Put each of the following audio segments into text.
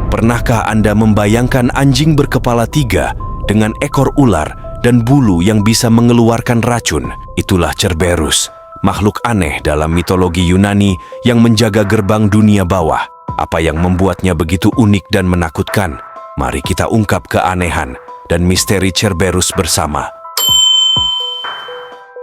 Pernahkah Anda membayangkan anjing berkepala 3 dengan ekor ular dan bulu yang bisa mengeluarkan racun? Itulah Cerberus, makhluk aneh dalam mitologi Yunani yang menjaga gerbang dunia bawah. Apa yang membuatnya begitu unik dan menakutkan? Mari kita ungkap keanehan dan misteri Cerberus bersama.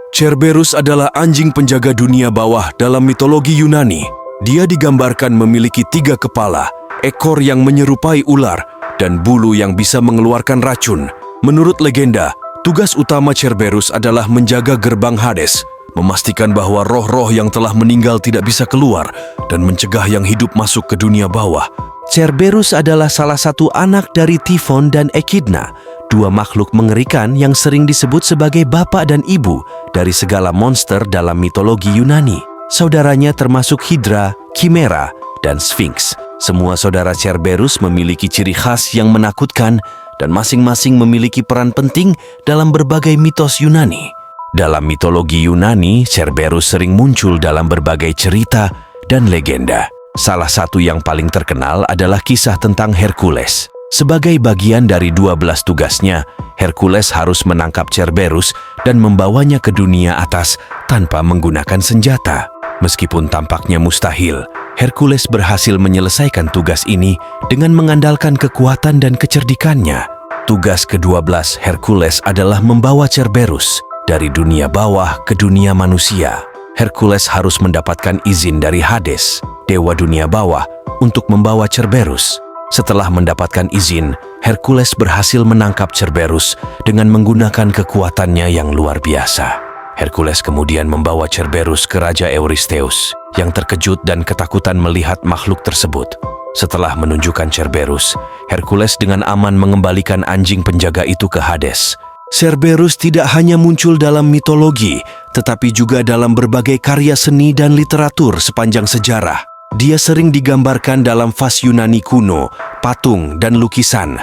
Cerberus adalah anjing penjaga dunia bawah dalam mitologi Yunani. Dia digambarkan memiliki 3 kepala, ekor yang menyerupai ular, dan bulu yang bisa mengeluarkan racun. Menurut legenda, tugas utama Cerberus adalah menjaga gerbang Hades, memastikan bahwa roh-roh yang telah meninggal tidak bisa keluar, dan mencegah yang hidup masuk ke dunia bawah. Cerberus adalah salah satu anak dari Typhon dan Echidna, 2 makhluk mengerikan yang sering disebut sebagai bapak dan ibu dari segala monster dalam mitologi Yunani. Saudaranya termasuk Hydra, Chimera, dan Sphinx. Semua saudara Cerberus memiliki ciri khas yang menakutkan dan masing-masing memiliki peran penting dalam berbagai mitos Yunani. Dalam mitologi Yunani, Cerberus sering muncul dalam berbagai cerita dan legenda. Salah satu yang paling terkenal adalah kisah tentang Hercules. Sebagai bagian dari 12 tugasnya, Hercules harus menangkap Cerberus dan membawanya ke dunia atas tanpa menggunakan senjata. Meskipun tampaknya mustahil, Hercules berhasil menyelesaikan tugas ini dengan mengandalkan kekuatan dan kecerdikannya. Tugas ke-12 Hercules adalah membawa Cerberus dari dunia bawah ke dunia manusia. Hercules harus mendapatkan izin dari Hades, dewa dunia bawah, untuk membawa Cerberus. Setelah mendapatkan izin, Hercules berhasil menangkap Cerberus dengan menggunakan kekuatannya yang luar biasa. Hercules kemudian membawa Cerberus ke Raja Eurystheus, yang terkejut dan ketakutan melihat makhluk tersebut. Setelah menunjukkan Cerberus, Hercules dengan aman mengembalikan anjing penjaga itu ke Hades. Cerberus tidak hanya muncul dalam mitologi, tetapi juga dalam berbagai karya seni dan literatur sepanjang sejarah. Dia sering digambarkan dalam vas Yunani kuno, patung, dan lukisan.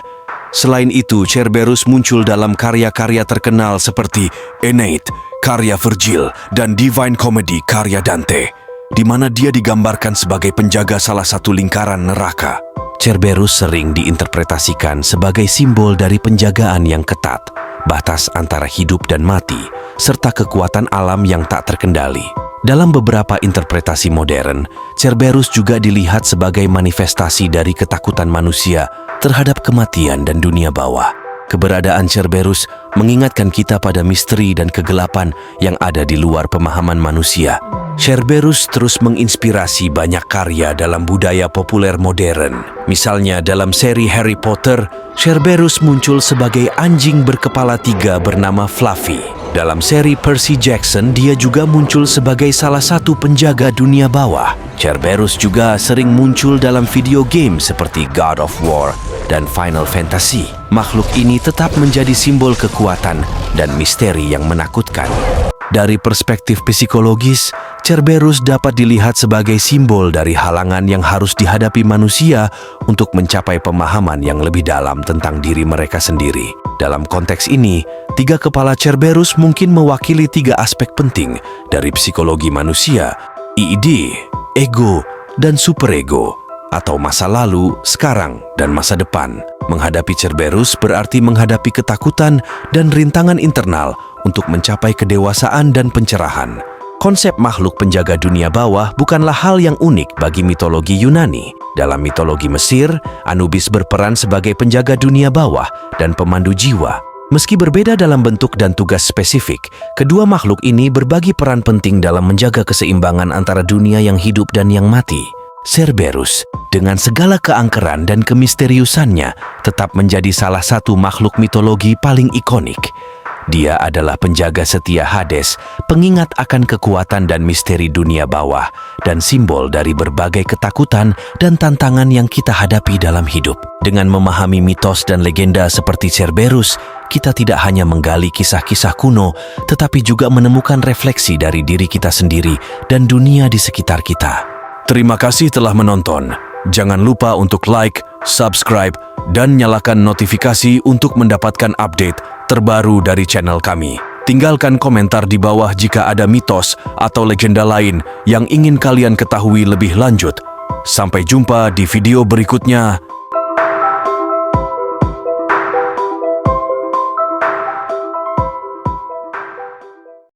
Selain itu, Cerberus muncul dalam karya-karya terkenal seperti Aeneid, karya Virgil, dan Divine Comedy karya Dante, di mana dia digambarkan sebagai penjaga salah satu lingkaran neraka. Cerberus sering diinterpretasikan sebagai simbol dari penjagaan yang ketat, batas antara hidup dan mati, serta kekuatan alam yang tak terkendali. Dalam beberapa interpretasi modern, Cerberus juga dilihat sebagai manifestasi dari ketakutan manusia terhadap kematian dan dunia bawah. Keberadaan Cerberus mengingatkan kita pada misteri dan kegelapan yang ada di luar pemahaman manusia. Cerberus terus menginspirasi banyak karya dalam budaya populer modern. Misalnya dalam seri Harry Potter, Cerberus muncul sebagai anjing berkepala 3 bernama Fluffy. Dalam seri Percy Jackson, dia juga muncul sebagai salah satu penjaga dunia bawah. Cerberus juga sering muncul dalam video game seperti God of War dan Final Fantasy. Makhluk ini tetap menjadi simbol kekuatan dan misteri yang menakutkan. Dari perspektif psikologis, Cerberus dapat dilihat sebagai simbol dari halangan yang harus dihadapi manusia untuk mencapai pemahaman yang lebih dalam tentang diri mereka sendiri. Dalam konteks ini, 3 kepala Cerberus mungkin mewakili 3 aspek penting dari psikologi manusia: id, ego, dan superego, atau masa lalu, sekarang, dan masa depan. Menghadapi Cerberus berarti menghadapi ketakutan dan rintangan internal untuk mencapai kedewasaan dan pencerahan. Konsep makhluk penjaga dunia bawah bukanlah hal yang unik bagi mitologi Yunani. Dalam mitologi Mesir, Anubis berperan sebagai penjaga dunia bawah dan pemandu jiwa. Meski berbeda dalam bentuk dan tugas spesifik, kedua makhluk ini berbagi peran penting dalam menjaga keseimbangan antara dunia yang hidup dan yang mati. Cerberus, dengan segala keangkeran dan kemisteriusannya, tetap menjadi salah satu makhluk mitologi paling ikonik. Dia adalah penjaga setia Hades, pengingat akan kekuatan dan misteri dunia bawah, dan simbol dari berbagai ketakutan dan tantangan yang kita hadapi dalam hidup. Dengan memahami mitos dan legenda seperti Cerberus, kita tidak hanya menggali kisah-kisah kuno, tetapi juga menemukan refleksi dari diri kita sendiri dan dunia di sekitar kita. Terima kasih telah menonton. Jangan lupa untuk like, subscribe, dan nyalakan notifikasi untuk mendapatkan update terbaru dari channel kami. Tinggalkan komentar di bawah jika ada mitos atau legenda lain yang ingin kalian ketahui lebih lanjut. Sampai jumpa di video berikutnya.